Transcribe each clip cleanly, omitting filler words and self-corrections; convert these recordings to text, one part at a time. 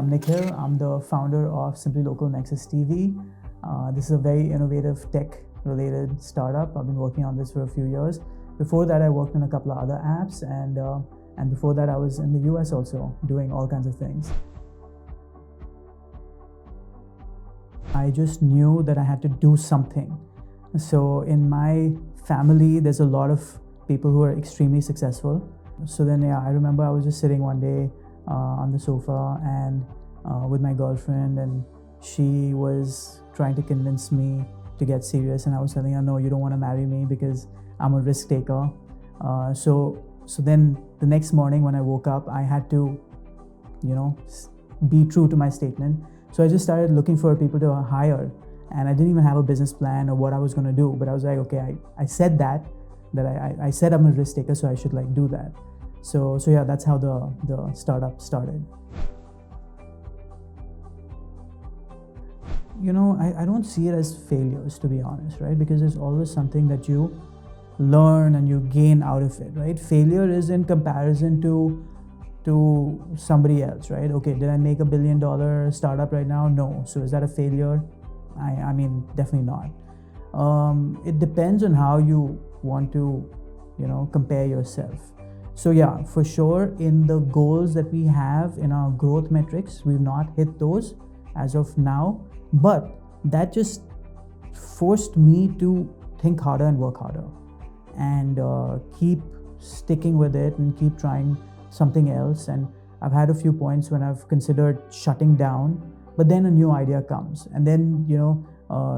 I'm Nikhil. I'm the founder of Simply Local Nexus TV. This is a very innovative tech-related startup. I've been working on this for a few years. Before that, I worked on a couple of other apps, and before that, I was in the US also doing all kinds of things. I just knew that I had to do something. So in my family, there's a lot of people who are extremely successful. So then, I remember I was just sitting one day on the sofa and with my girlfriend, and she was trying to convince me to get serious, and I was telling her, no, you don't want to marry me because I'm a risk taker. So then the next morning when I woke up, I had to, be true to my statement. So I just started looking for people to hire, and I didn't even have a business plan or what I was going to do, but I was like, okay, I said that I said I'm a risk taker, so I should do that. So yeah, that's how the startup started. I don't see it as failures, to be honest, right? Because there's always something that you learn and you gain out of it, right? Failure is in comparison to somebody else, right? Okay, did I make $1 billion startup right now? No. So is that a failure? I mean, definitely not. It depends on how you want to, compare yourself. So yeah, for sure, in the goals that we have in our growth metrics, we've not hit those as of now, but that just forced me to think harder and work harder and keep sticking with it and keep trying something else. And I've had a few points when I've considered shutting down, but then a new idea comes. And then,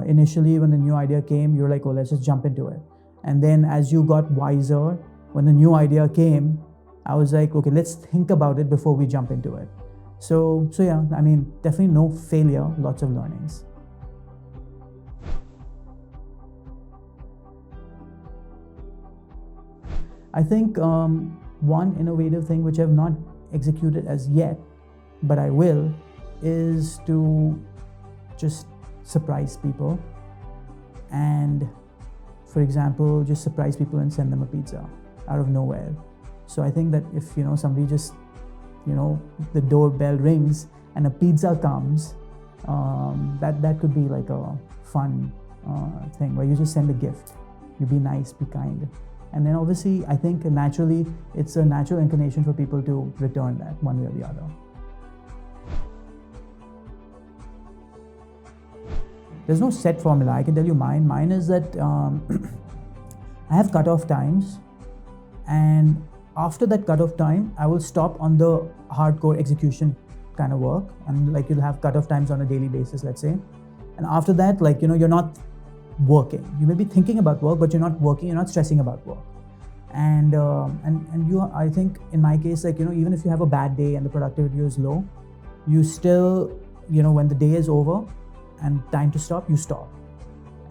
initially when the new idea came, you're like, oh, let's just jump into it. And then as you got wiser, when the new idea came, I was like, okay, let's think about it before we jump into it. So yeah, I mean, definitely no failure, lots of learnings. I think one innovative thing which I've not executed as yet, but I will, is to just surprise people. And for example, just surprise people and send them a pizza out of nowhere. So I think that if somebody just the doorbell rings and a pizza comes, that could be like a fun thing where you just send a gift. You be nice, be kind. And then obviously, I think naturally, it's a natural inclination for people to return that one way or the other. There's no set formula. I can tell you mine. Mine is that I have cutoff times, and after that cutoff time, I will stop on the hardcore execution kind of work, and you'll have cutoff times on a daily basis, let's say. And after that, you're not working. You may be thinking about work, but you're not working. You're not stressing about work. And you, I think in my case, even if you have a bad day and the productivity is low, you still, when the day is over and time to stop, you stop.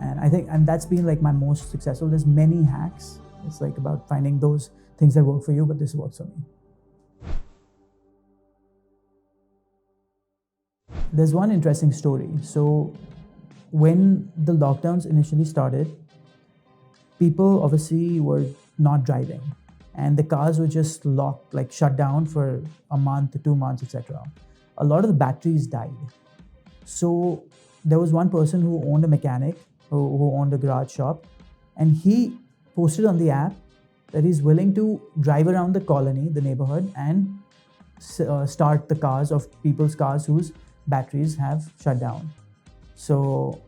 And I think, and that's been my most successful. There's many hacks. It's about finding those things that work for you, but this works for me. There's one interesting story. So when the lockdowns initially started, people obviously were not driving, and the cars were just locked, shut down for a month, 2 months, etc. A lot of the batteries died. So there was one person who owned a mechanic, who owned a garage shop, and he posted on the app that he's willing to drive around the colony, the neighborhood, and start the cars of people's cars whose batteries have shut down. So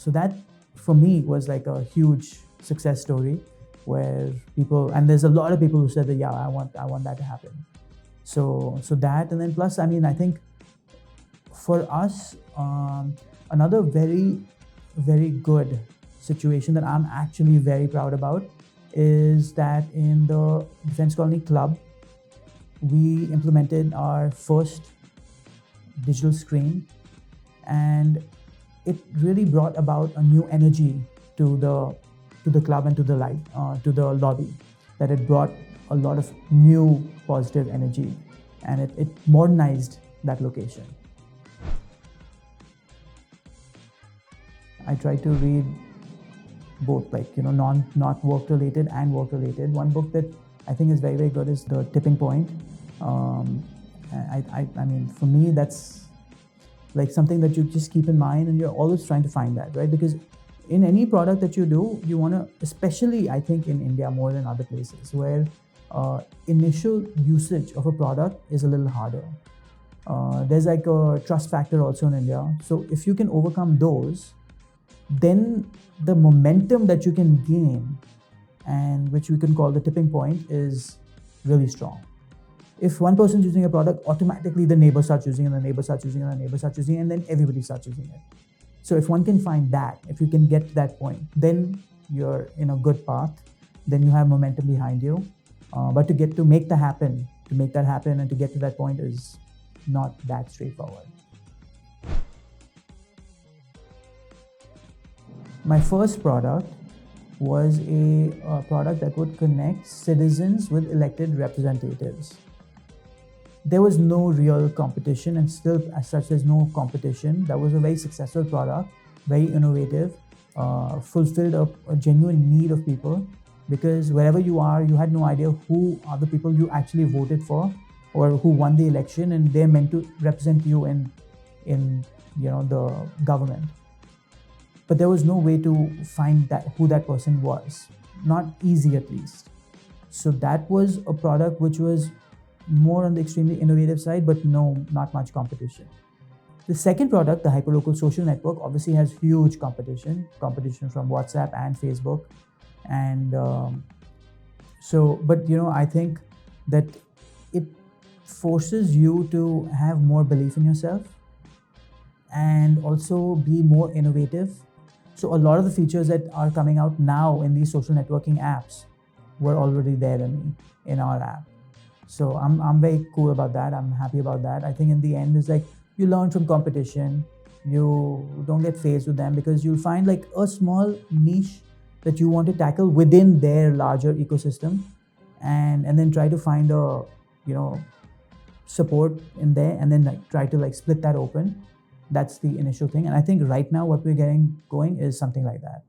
that for me was a huge success story, where people, and there's a lot of people who said that, yeah, I want that to happen. So that, and then plus, I mean, I think for us, another very, very good situation that I'm actually very proud about is that in the Defense Colony Club, we implemented our first digital screen, and it really brought about a new energy to the club and to the lobby. That it brought a lot of new positive energy, and it modernized that location. I try to read both, not work related and work related. One book that I think is very, very good is The Tipping Point. I mean, for me, that's like something that you just keep in mind, and you're always trying to find that, right? Because in any product that you do, you want to, especially I think in India more than other places, where initial usage of a product is a little harder. There's like a trust factor also in India. So if you can overcome those, then the momentum that you can gain, and which we can call the tipping point, is really strong. If one person's using a product, automatically the neighbor starts using it, and the neighbor starts using it, and the neighbor starts using it, and then everybody starts using it. So if one can find that, if you can get to that point, then you're in a good path, then you have momentum behind you. But to make that happen, and to get to that point is not that straightforward. My first product was a product that would connect citizens with elected representatives. There was no real competition, and still as such there's no competition. That was a very successful product, very innovative, fulfilled a genuine need of people, because wherever you are, you had no idea who are the people you actually voted for or who won the election, and they're meant to represent you in the government. But there was no way to find who that person was. Not easy, at least. So that was a product which was more on the extremely innovative side, but not much competition. The second product, the Hyperlocal Social Network, obviously has huge competition from WhatsApp and Facebook. And I think that it forces you to have more belief in yourself and also be more innovative. So a lot of the features that are coming out now in these social networking apps were already there in our app. So I'm very cool about that. I'm happy about that. I think in the end, it's like you learn from competition. You don't get phased with them, because you'll find like a small niche that you want to tackle within their larger ecosystem, and then try to find a support in there, and then like try to like split that open. That's the initial thing. And I think right now what we're getting going is something like that.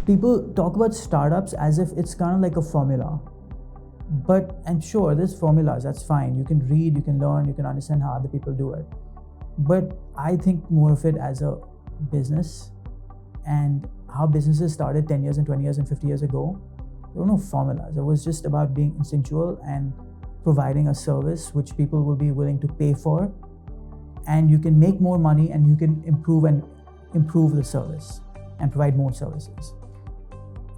People talk about startups as if it's kind of like a formula. And sure, there's formulas, that's fine. You can read, you can learn, you can understand how other people do it. But I think more of it as a business, and how businesses started 10 years and 20 years and 50 years ago. There were no formulas. It was just about being instinctual and providing a service which people will be willing to pay for, and you can make more money, and you can improve the service and provide more services,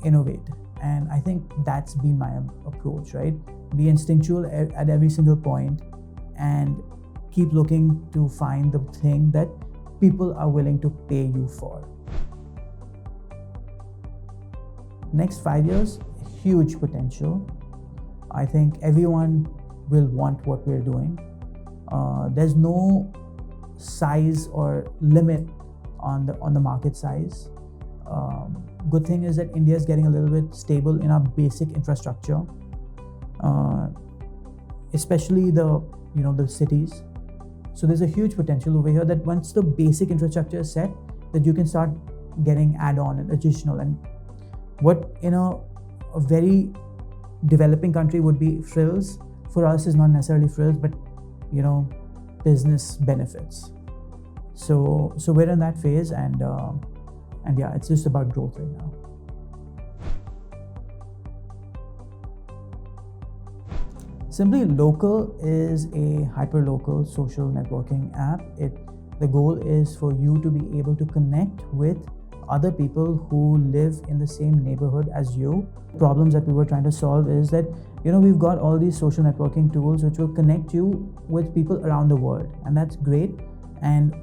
innovate. And I think that's been my approach, right? Be instinctual at every single point, and keep looking to find the thing that people are willing to pay you for. Next 5 years, huge potential. I think everyone will want what we're doing. There's no size or limit on the market size. Good thing is that India is getting a little bit stable in our basic infrastructure, especially the cities. So there's a huge potential over here that once the basic infrastructure is set, that you can start getting add-on and additional, and what in a very developing country would be frills, for us is not necessarily frills, but business benefits. So we're in that phase, and yeah, it's just about growth right now. Simply Local is a hyperlocal social networking app. The goal is for you to be able to connect with other people who live in the same neighborhood as you. Problems that we were trying to solve is that we've got all these social networking tools which will connect you with people around the world, and that's great. And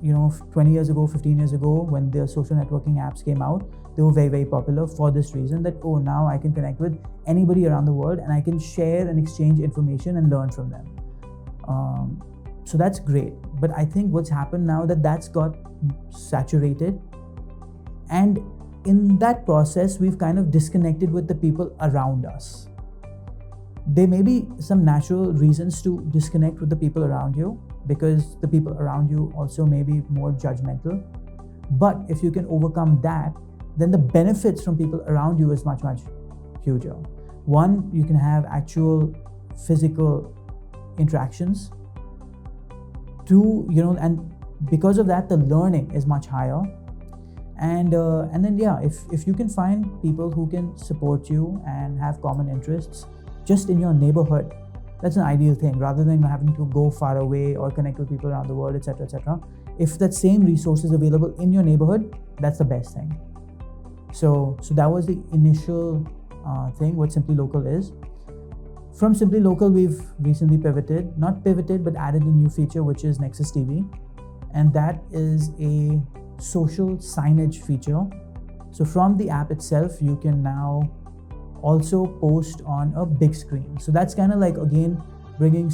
20 years ago, 15 years ago, when the social networking apps came out, they were very, very popular for this reason, that now I can connect with anybody around the world, and I can share and exchange information and learn from them. So that's great. But I think what's happened now, that's got saturated, and in that process, we've kind of disconnected with the people around us. There may be some natural reasons to disconnect with the people around you, because the people around you also may be more judgmental. But if you can overcome that, then the benefits from people around you is much, much huger. One, you can have actual physical interactions to, and because of that, the learning is much higher. And then, if you can find people who can support you and have common interests just in your neighborhood, that's an ideal thing, rather than having to go far away or connect with people around the world, etc., etc. If that same resource is available in your neighborhood, that's the best thing. So that was the initial thing, what Simply Local is. From Simply Local, we've recently not pivoted, but added a new feature, which is Nexus TV. And that is a social signage feature. So from the app itself, you can now also post on a big screen. So that's kind of like, again, improving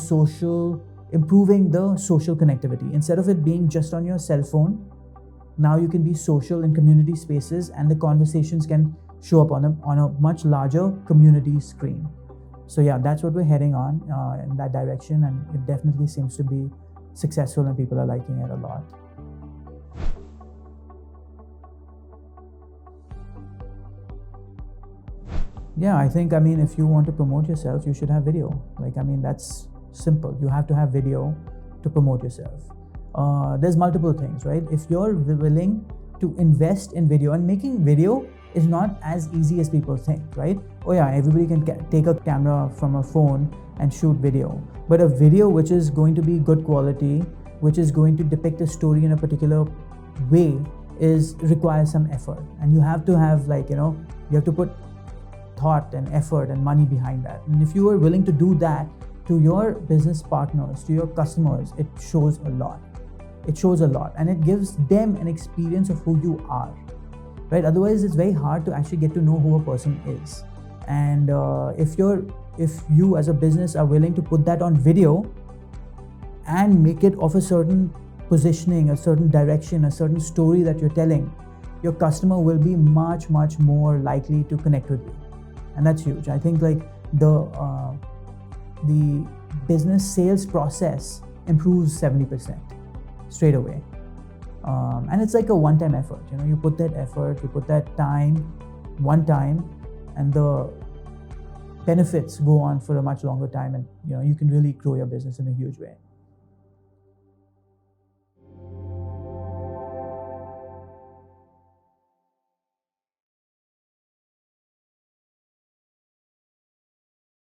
the social connectivity. Instead of it being just on your cell phone, now you can be social in community spaces, and the conversations can show up on a much larger community screen. So yeah, that's what we're heading on in that direction, and it definitely seems to be successful and people are liking it a lot. Yeah, I think, if you want to promote yourself, you should have video. That's simple. You have to have video to promote yourself. There's multiple things, right? If you're willing to invest in video, and making video is not as easy as people think, right? Oh yeah, everybody can take a camera from a phone and shoot video. But a video which is going to be good quality, which is going to depict a story in a particular way, requires some effort. And you have to have you have to put thought and effort and money behind that. And if you are willing to do that to your business partners, to your customers, it shows a lot. And it gives them an experience of who you are, right? Otherwise, it's very hard to actually get to know who a person is. And if you as a business are willing to put that on video and make it of a certain positioning, a certain direction, a certain story that you're telling, your customer will be much, much more likely to connect with you. And that's huge. I think the business sales process improves 70% straight away. And it's like a one-time effort. You put that effort, you put that time, one time, and the benefits go on for a much longer time, and you can really grow your business in a huge way.